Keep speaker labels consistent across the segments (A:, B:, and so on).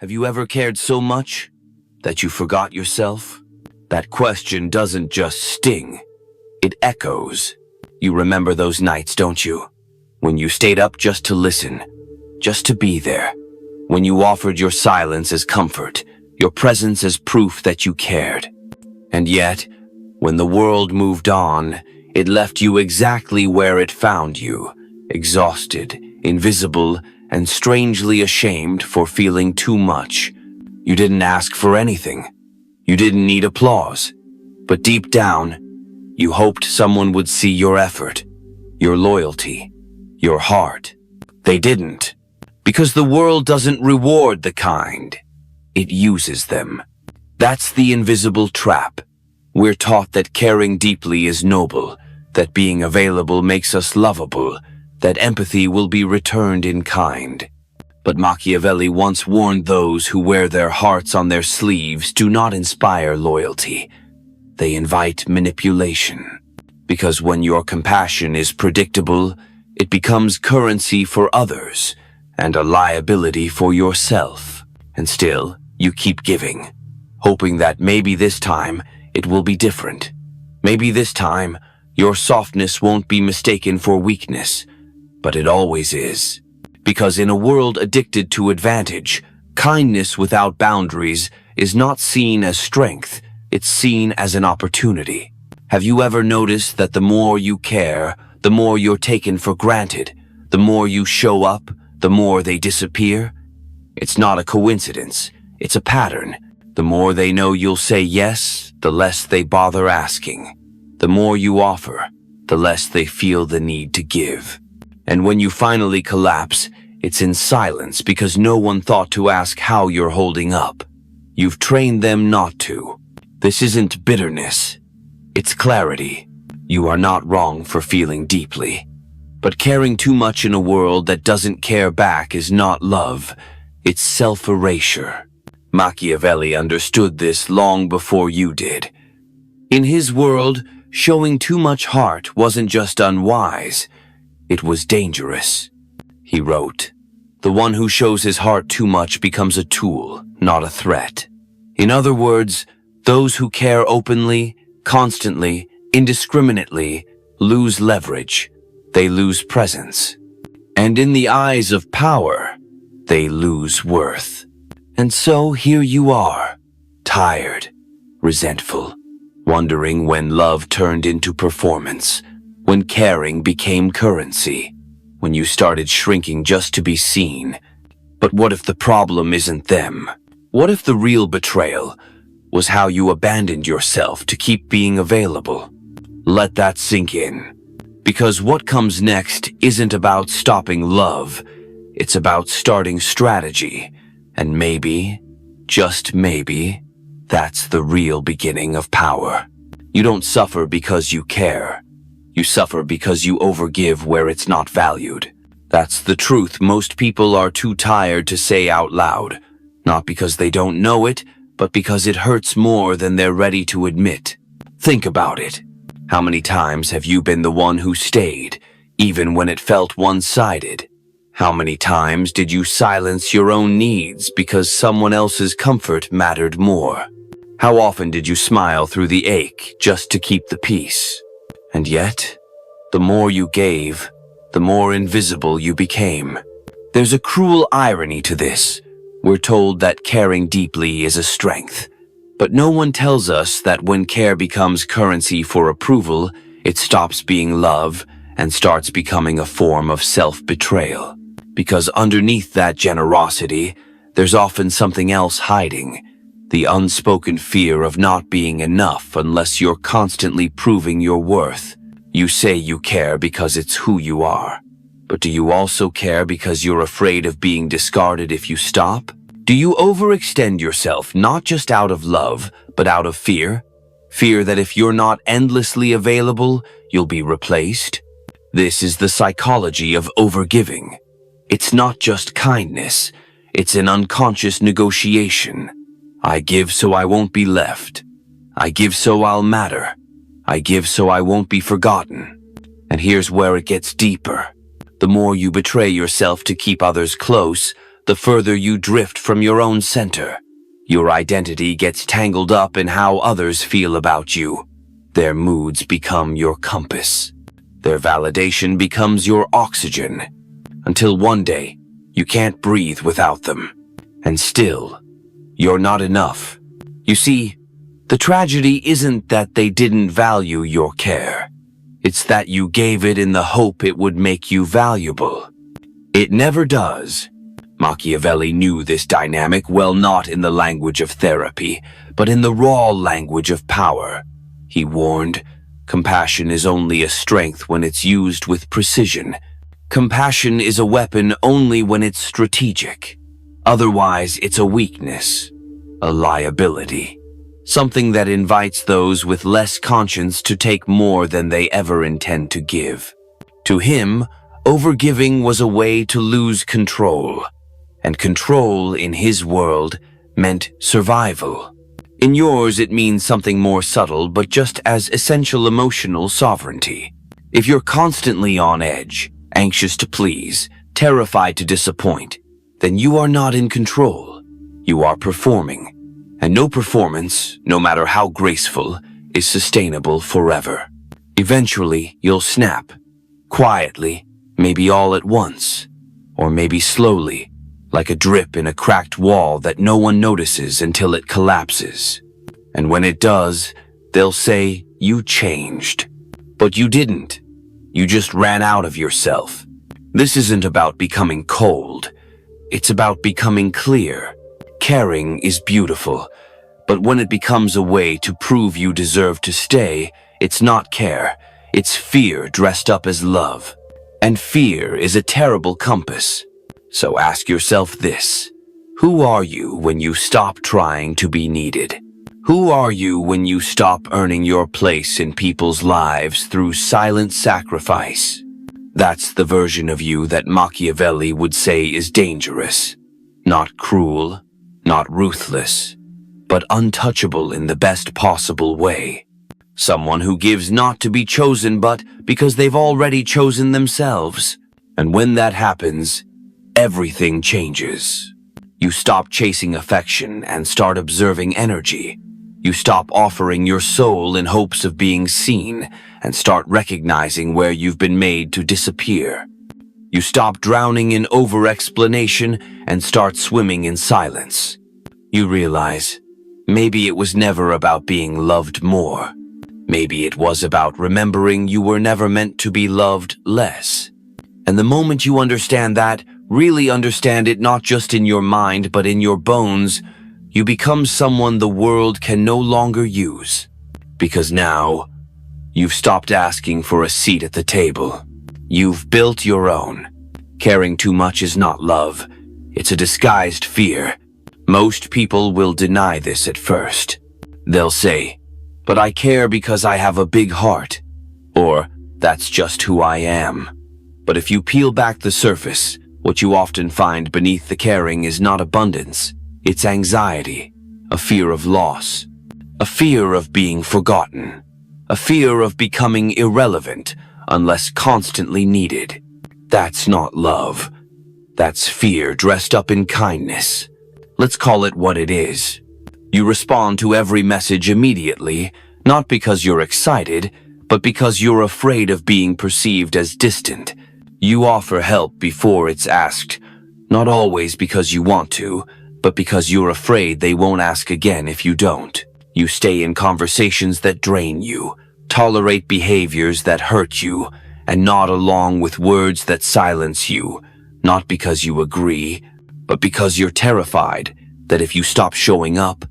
A: Have you ever cared so much that you forgot yourself? That question doesn't just sting, it echoes. You remember those nights, don't you? When you stayed up just to listen, just to be there. When you offered your silence as comfort, your presence as proof that you cared. And yet, when the world moved on, it left you exactly where it found you, exhausted, invisible, and strangely ashamed for feeling too much. You didn't ask for anything. You didn't need applause. But deep down, you hoped someone would see your effort, your loyalty, your heart. They didn't. Because the world doesn't reward the kind. It uses them. That's the invisible trap. We're taught that caring deeply is noble, that being available makes us lovable, that empathy will be returned in kind. But Machiavelli once warned those who wear their hearts on their sleeves do not inspire loyalty. They invite manipulation. Because when your compassion is predictable, it becomes currency for others and a liability for yourself. And still, you keep giving, hoping that maybe this time it will be different. Maybe this time, your softness won't be mistaken for weakness, but it always is. Because in a world addicted to advantage, kindness without boundaries is not seen as strength, it's seen as an opportunity. Have you ever noticed that the more you care, the more you're taken for granted, the more you show up, the more they disappear? It's not a coincidence, it's a pattern. The more they know you'll say yes, the less they bother asking. The more you offer, the less they feel the need to give. And when you finally collapse, it's in silence because no one thought to ask how you're holding up. You've trained them not to. This isn't bitterness. It's clarity. You are not wrong for feeling deeply. But caring too much in a world that doesn't care back is not love. It's self-erasure. Machiavelli understood this long before you did. In his world, showing too much heart wasn't just unwise. It was dangerous. He wrote, "The one who shows his heart too much becomes a tool, not a threat." In other words, those who care openly, constantly, indiscriminately, lose leverage. They lose presence. And in the eyes of power, they lose worth. And so here you are, tired, resentful, wondering when love turned into performance, when caring became currency, when you started shrinking just to be seen. But what if the problem isn't them? What if the real betrayal was how you abandoned yourself to keep being available? Let that sink in. Because what comes next isn't about stopping love, it's about starting strategy. And maybe, just maybe, that's the real beginning of power. You don't suffer because you care. You suffer because you overgive where it's not valued. That's the truth most people are too tired to say out loud. Not because they don't know it, but because it hurts more than they're ready to admit. Think about it. How many times have you been the one who stayed, even when it felt one-sided? How many times did you silence your own needs because someone else's comfort mattered more? How often did you smile through the ache just to keep the peace? And yet, the more you gave, the more invisible you became. There's a cruel irony to this. We're told that caring deeply is a strength. But no one tells us that when care becomes currency for approval, it stops being love and starts becoming a form of self-betrayal. Because underneath that generosity, there's often something else hiding. The unspoken fear of not being enough unless you're constantly proving your worth. You say you care because it's who you are. But do you also care because you're afraid of being discarded if you stop? Do you overextend yourself not just out of love, but out of fear? Fear that if you're not endlessly available, you'll be replaced? This is the psychology of overgiving. It's not just kindness, it's an unconscious negotiation. I give so I won't be left. I give so I'll matter. I give so I won't be forgotten. And here's where it gets deeper. The more you betray yourself to keep others close, the further you drift from your own center. Your identity gets tangled up in how others feel about you. Their moods become your compass. Their validation becomes your oxygen. Until one day, you can't breathe without them. And still, you're not enough. You see, the tragedy isn't that they didn't value your care. It's that you gave it in the hope it would make you valuable. It never does. Machiavelli knew this dynamic well, not in the language of therapy, but in the raw language of power. He warned, compassion is only a strength when it's used with precision. Compassion is a weapon only when it's strategic. Otherwise, it's a weakness, a liability. Something that invites those with less conscience to take more than they ever intend to give. To him, overgiving was a way to lose control. And control in his world meant survival. In yours, it means something more subtle, but just as essential: emotional sovereignty. If you're constantly on edge, anxious to please, terrified to disappoint, then you are not in control. You are performing. And no performance, no matter how graceful, is sustainable forever. Eventually, you'll snap. Quietly, maybe all at once. Or maybe slowly, like a drip in a cracked wall that no one notices until it collapses. And when it does, they'll say, you changed. But you didn't. You just ran out of yourself. This isn't about becoming cold. It's about becoming clear. Caring is beautiful, but when it becomes a way to prove you deserve to stay, it's not care. It's fear dressed up as love. And fear is a terrible compass. So ask yourself this: who are you when you stop trying to be needed? Who are you when you stop earning your place in people's lives through silent sacrifice? That's the version of you that Machiavelli would say is dangerous. Not cruel, not ruthless, but untouchable in the best possible way. Someone who gives not to be chosen, but because they've already chosen themselves. And when that happens, everything changes. You stop chasing affection and start observing energy. You stop offering your soul in hopes of being seen and start recognizing where you've been made to disappear. You stop drowning in over-explanation and start swimming in silence. You realize, maybe it was never about being loved more. Maybe it was about remembering you were never meant to be loved less. And the moment you understand that, really understand it not just in your mind but in your bones, you become someone the world can no longer use. Because now, you've stopped asking for a seat at the table. You've built your own. Caring too much is not love. It's a disguised fear. Most people will deny this at first. They'll say, "But I care because I have a big heart," or "That's just who I am." But if you peel back the surface, what you often find beneath the caring is not abundance. It's anxiety, a fear of loss, a fear of being forgotten, a fear of becoming irrelevant unless constantly needed. That's not love. That's fear dressed up in kindness. Let's call it what it is. You respond to every message immediately, not because you're excited, but because you're afraid of being perceived as distant. You offer help before it's asked, not always because you want to, but because you're afraid they won't ask again if you don't. You stay in conversations that drain you, tolerate behaviors that hurt you, and nod along with words that silence you, not because you agree, but because you're terrified that if you stop showing up,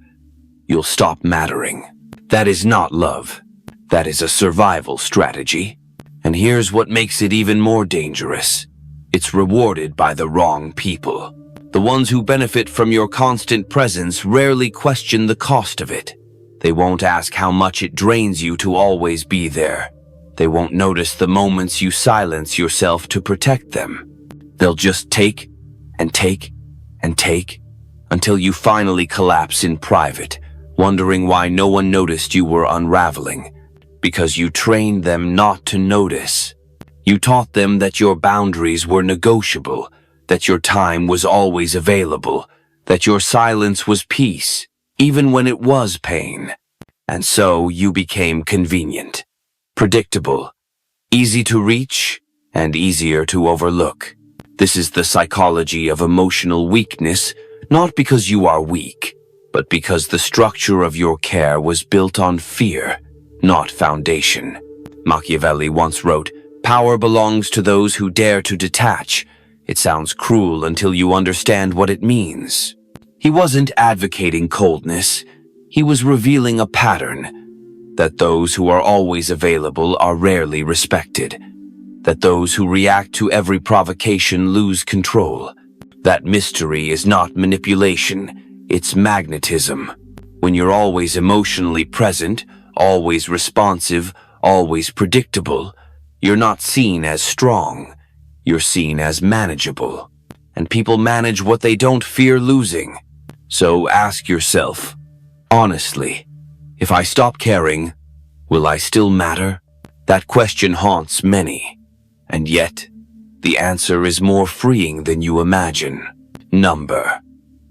A: you'll stop mattering. That is not love. That is a survival strategy. And here's what makes it even more dangerous. It's rewarded by the wrong people. The ones who benefit from your constant presence rarely question the cost of it. They won't ask how much it drains you to always be there. They won't notice the moments you silence yourself to protect them. They'll just take and take and take until you finally collapse in private, wondering why no one noticed you were unraveling. Because you trained them not to notice. You taught them that your boundaries were negotiable, that your time was always available, that your silence was peace, even when it was pain. And so you became convenient, predictable, easy to reach, and easier to overlook. This is the psychology of emotional weakness, not because you are weak, but because the structure of your care was built on fear, not foundation. Machiavelli once wrote, "Power belongs to those who dare to detach." It sounds cruel until you understand what it means. He wasn't advocating coldness. He was revealing a pattern, that those who are always available are rarely respected, that those who react to every provocation lose control. That mystery is not manipulation, it's magnetism. When you're always emotionally present, always responsive, always predictable, you're not seen as strong. You're seen as manageable. And people manage what they don't fear losing. So ask yourself, honestly, if I stop caring, will I still matter? That question haunts many. And yet, the answer is more freeing than you imagine. Number.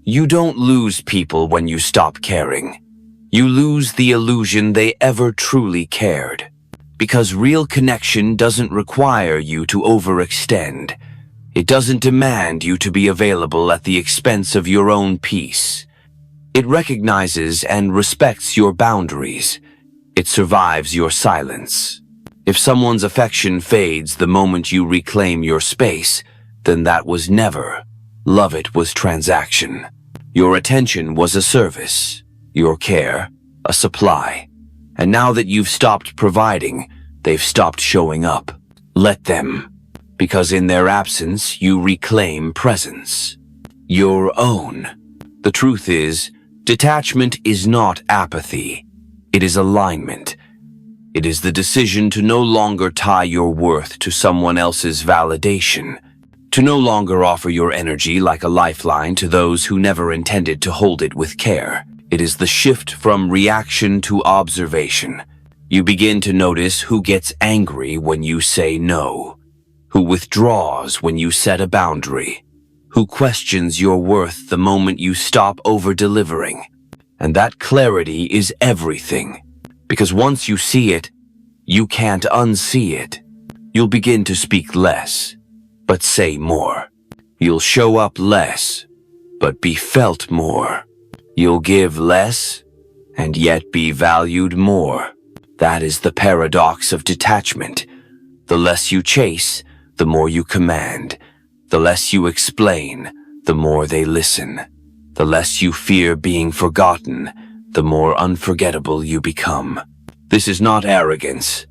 A: You don't lose people when you stop caring. You lose the illusion they ever truly cared. Because real connection doesn't require you to overextend. It doesn't demand you to be available at the expense of your own peace. It recognizes and respects your boundaries. It survives your silence. If someone's affection fades the moment you reclaim your space, then that was never. Love it was transaction. Your attention was a service. Your care, a supply. And now that you've stopped providing, they've stopped showing up. Let them. Because in their absence, you reclaim presence. Your own. The truth is, detachment is not apathy. It is alignment. It is the decision to no longer tie your worth to someone else's validation, to no longer offer your energy like a lifeline to those who never intended to hold it with care. It is the shift from reaction to observation. You begin to notice who gets angry when you say no, who withdraws when you set a boundary, who questions your worth the moment you stop over-delivering. And that clarity is everything. Because once you see it, you can't unsee it. You'll begin to speak less, but say more. You'll show up less, but be felt more. You'll give less, and yet be valued more. That is the paradox of detachment. The less you chase, the more you command. The less you explain, the more they listen. The less you fear being forgotten, the more unforgettable you become. This is not arrogance.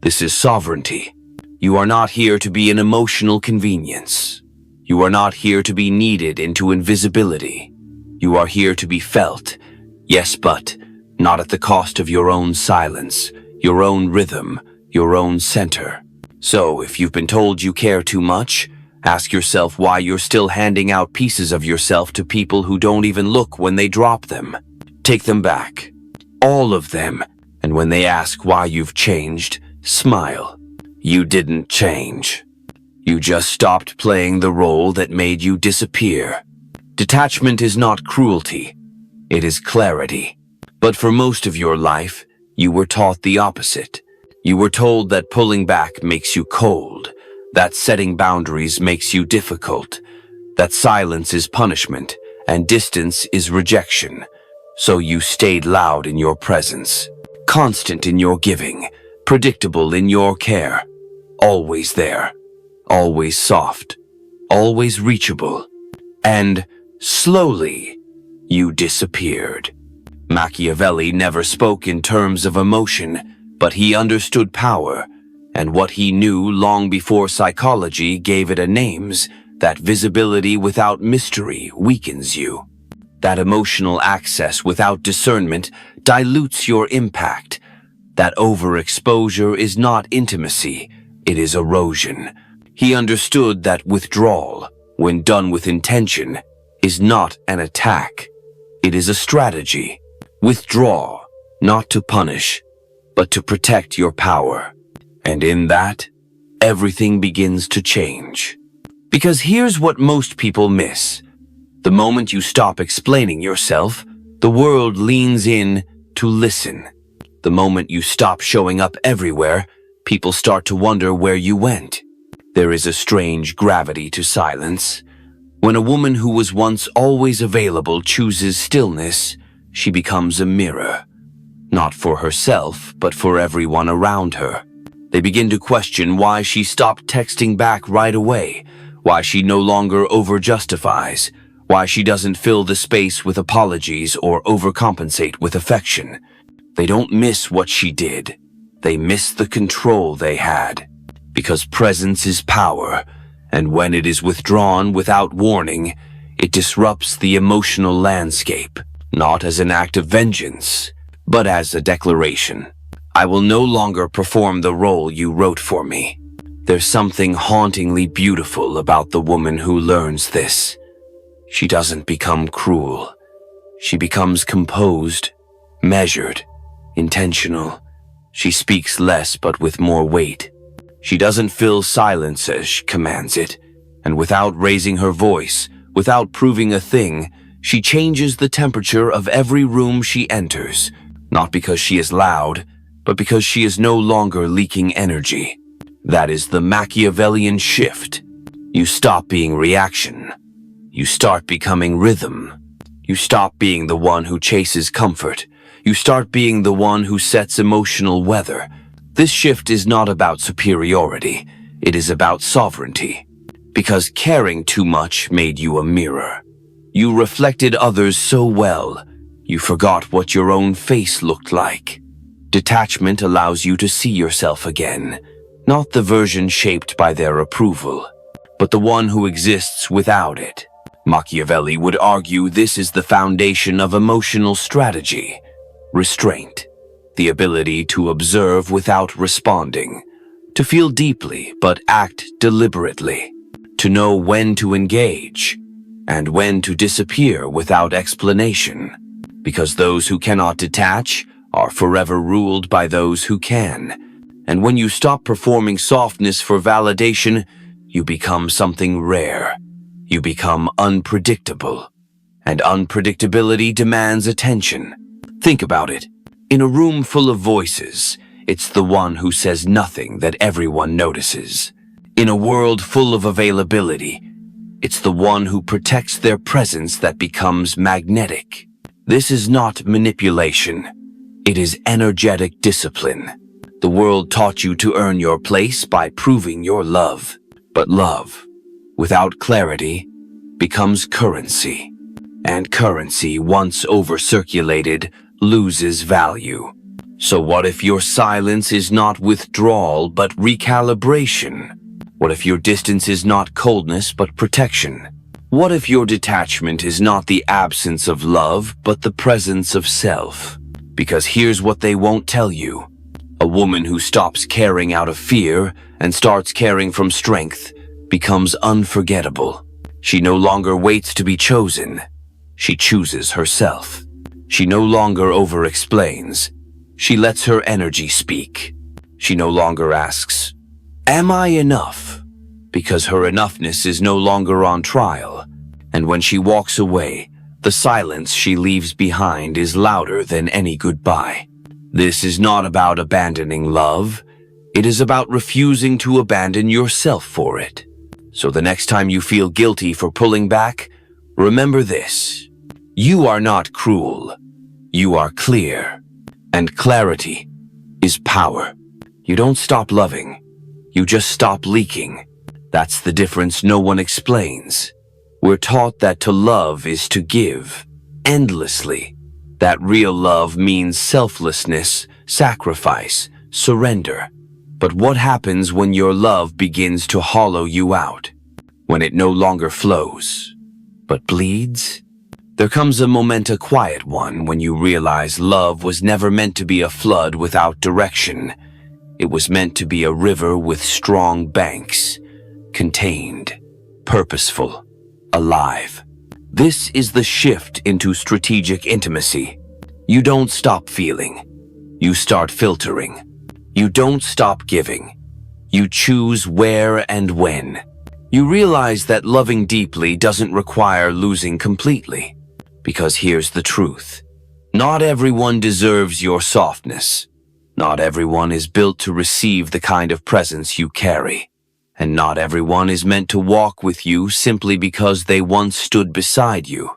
A: This is sovereignty. You are not here to be an emotional convenience. You are not here to be kneaded into invisibility. You are here to be felt. Yes, but not at the cost of your own silence, your own rhythm, your own center. So, if you've been told you care too much, ask yourself why you're still handing out pieces of yourself to people who don't even look when they drop them. Take them back. All of them. And when they ask why you've changed, smile. You didn't change. You just stopped playing the role that made you disappear. Detachment is not cruelty. It is clarity. But for most of your life, you were taught the opposite. You were told that pulling back makes you cold, that setting boundaries makes you difficult, that silence is punishment, and distance is rejection. So you stayed loud in your presence, constant in your giving, predictable in your care, always there, always soft, always reachable. And slowly, you disappeared. Machiavelli never spoke in terms of emotion, but he understood power, and what he knew long before psychology gave it a names, that visibility without mystery weakens you. That emotional access without discernment dilutes your impact. That overexposure is not intimacy, it is erosion. He understood that withdrawal, when done with intention, is not an attack. It is a strategy. Withdraw, not to punish, but to protect your power. And in that, everything begins to change. Because here's what most people miss. The moment you stop explaining yourself, the world leans in to listen. The moment you stop showing up everywhere, people start to wonder where you went. There is a strange gravity to silence. When a woman who was once always available chooses stillness, she becomes a mirror. Not for herself, but for everyone around her. They begin to question why she stopped texting back right away, why she no longer over-justifies, why she doesn't fill the space with apologies or overcompensate with affection. They don't miss what she did. They miss the control they had. Because presence is power, and when it is withdrawn without warning, it disrupts the emotional landscape, not as an act of vengeance, but as a declaration. I will no longer perform the role you wrote for me. There's something hauntingly beautiful about the woman who learns this. She doesn't become cruel. She becomes composed, measured, intentional. She speaks less but with more weight. She doesn't fill silence as she commands it, and without raising her voice, without proving a thing, she changes the temperature of every room she enters, not because she is loud, but because she is no longer leaking energy. That is the Machiavellian shift. You stop being reaction. You start becoming rhythm. You stop being the one who chases comfort. You start being the one who sets emotional weather. This shift is not about superiority. It is about sovereignty. Because caring too much made you a mirror. You reflected others so well, you forgot what your own face looked like. Detachment allows you to see yourself again, not the version shaped by their approval, but the one who exists without it. Machiavelli would argue this is the foundation of emotional strategy. Restraint, the ability to observe without responding, to feel deeply but act deliberately, to know when to engage and when to disappear without explanation, because those who cannot detach are forever ruled by those who can. And when you stop performing softness for validation, you become something rare. You become unpredictable. And unpredictability demands attention. Think about it. In a room full of voices, it's the one who says nothing that everyone notices. In a world full of availability, it's the one who protects their presence that becomes magnetic. This is not manipulation. It is energetic discipline. The world taught you to earn your place by proving your love. But love, without clarity, becomes currency. And currency, once over-circulated, loses value. So what if your silence is not withdrawal but recalibration? What if your distance is not coldness but protection? What if your detachment is not the absence of love but the presence of self? Because here's what they won't tell you. A woman who stops caring out of fear and starts caring from strength becomes unforgettable. She no longer waits to be chosen. She chooses herself. She no longer over-explains. She lets her energy speak. She no longer asks, "Am I enough?" Because her enoughness is no longer on trial. And when she walks away, the silence she leaves behind is louder than any goodbye. This is not about abandoning love. It is about refusing to abandon yourself for it. So the next time you feel guilty for pulling back, remember this. You are not cruel. You are clear. And clarity is power. You don't stop loving. You just stop leaking. That's the difference no one explains. We're taught that to love is to give, endlessly. That real love means selflessness, sacrifice, surrender. But what happens when your love begins to hollow you out? When it no longer flows, but bleeds? There comes a moment, a quiet one, when you realize love was never meant to be a flood without direction. It was meant to be a river with strong banks, contained, purposeful, alive. This is the shift into strategic intimacy. You don't stop feeling. You start filtering. You don't stop giving. You choose where and when. You realize that loving deeply doesn't require losing completely. Because here's the truth. Not everyone deserves your softness. Not everyone is built to receive the kind of presence you carry. And not everyone is meant to walk with you simply because they once stood beside you.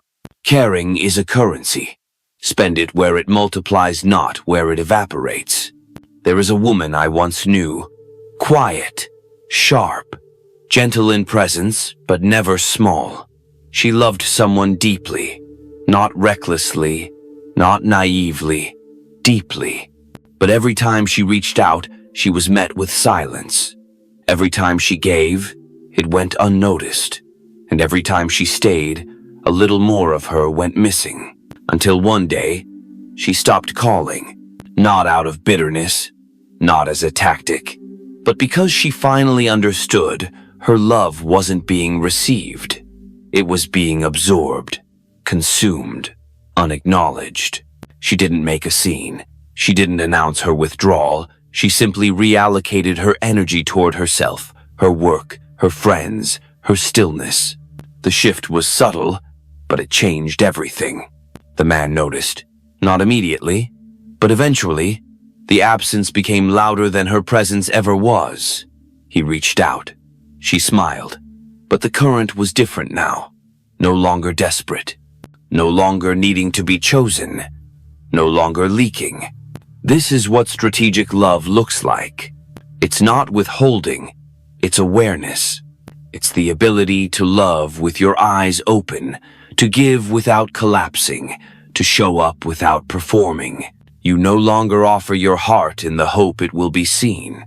A: Caring is a currency. Spend it where it multiplies, not where it evaporates. There is a woman I once knew. Quiet, sharp, gentle in presence, but never small. She loved someone deeply. Not recklessly, not naively, deeply. But every time she reached out, she was met with silence. Every time she gave, it went unnoticed. And every time she stayed, a little more of her went missing. Until one day, she stopped calling. Not out of bitterness, not as a tactic, but because she finally understood her love wasn't being received. It was being absorbed, consumed, unacknowledged. She didn't make a scene. She didn't announce her withdrawal. She simply reallocated her energy toward herself, her work, her friends, her stillness. The shift was subtle, but it changed everything. The man noticed. Not immediately, but eventually, the absence became louder than her presence ever was. He reached out. She smiled. But the current was different now. No longer desperate. No longer needing to be chosen. No longer leaking. This is what strategic love looks like. It's not withholding. It's awareness. It's the ability to love with your eyes open, to give without collapsing, to show up without performing. You no longer offer your heart in the hope it will be seen.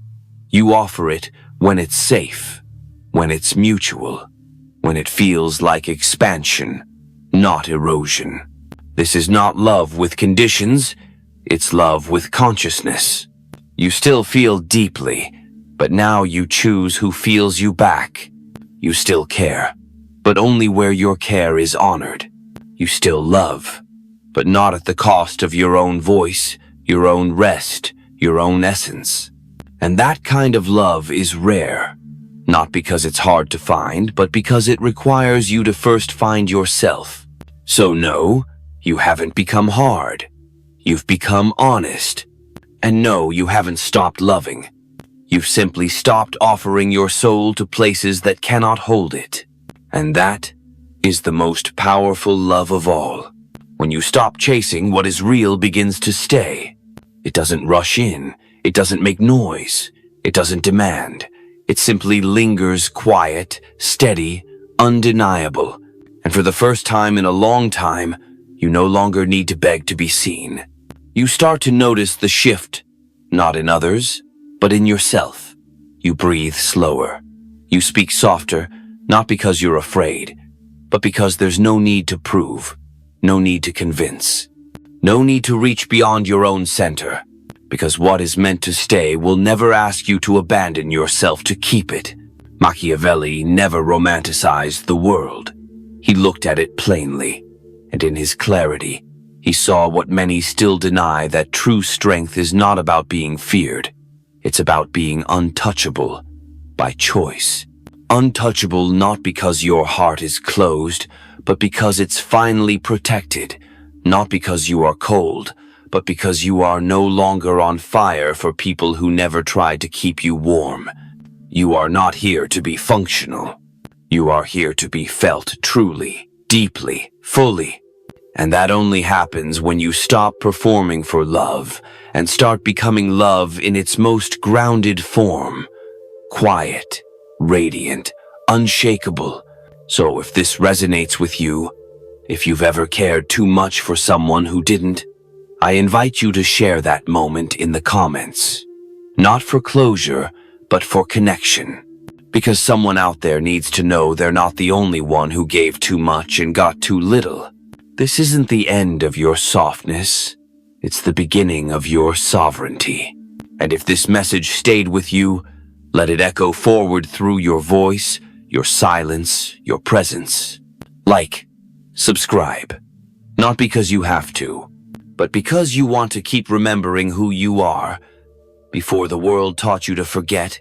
A: You offer it when it's safe, when it's mutual, when it feels like expansion, not erosion. This is not love with conditions, it's love with consciousness. You still feel deeply, but now you choose who feels you back. You still care, but only where your care is honored. You still love, but not at the cost of your own voice, your own rest, your own essence. And that kind of love is rare, not because it's hard to find, but because it requires you to first find yourself. So no, you haven't become hard. You've become honest. And no, you haven't stopped loving. You've simply stopped offering your soul to places that cannot hold it. And that is the most powerful love of all. When you stop chasing, what is real begins to stay. It doesn't rush in. It doesn't make noise. It doesn't demand. It simply lingers quiet, steady, undeniable. And for the first time in a long time, you no longer need to beg to be seen. You start to notice the shift, not in others, but in yourself. You breathe slower. You speak softer, not because you're afraid, but because there's no need to prove, no need to convince, no need to reach beyond your own center, because what is meant to stay will never ask you to abandon yourself to keep it. Machiavelli never romanticized the world. He looked at it plainly, and in his clarity, he saw what many still deny, that true strength is not about being feared. It's about being untouchable by choice. Untouchable not because your heart is closed, but because it's finally protected. Not because you are cold, but because you are no longer on fire for people who never tried to keep you warm. You are not here to be functional. You are here to be felt truly, deeply, fully. And that only happens when you stop performing for love and start becoming love in its most grounded form. Quiet, radiant, unshakable. So if this resonates with you, if you've ever cared too much for someone who didn't, I invite you to share that moment in the comments. Not for closure, but for connection. Because someone out there needs to know they're not the only one who gave too much and got too little. This isn't the end of your softness. It's the beginning of your sovereignty. And if this message stayed with you, let it echo forward through your voice, your silence, your presence. Like, subscribe. Not because you have to, but because you want to keep remembering who you are before the world taught you to forget.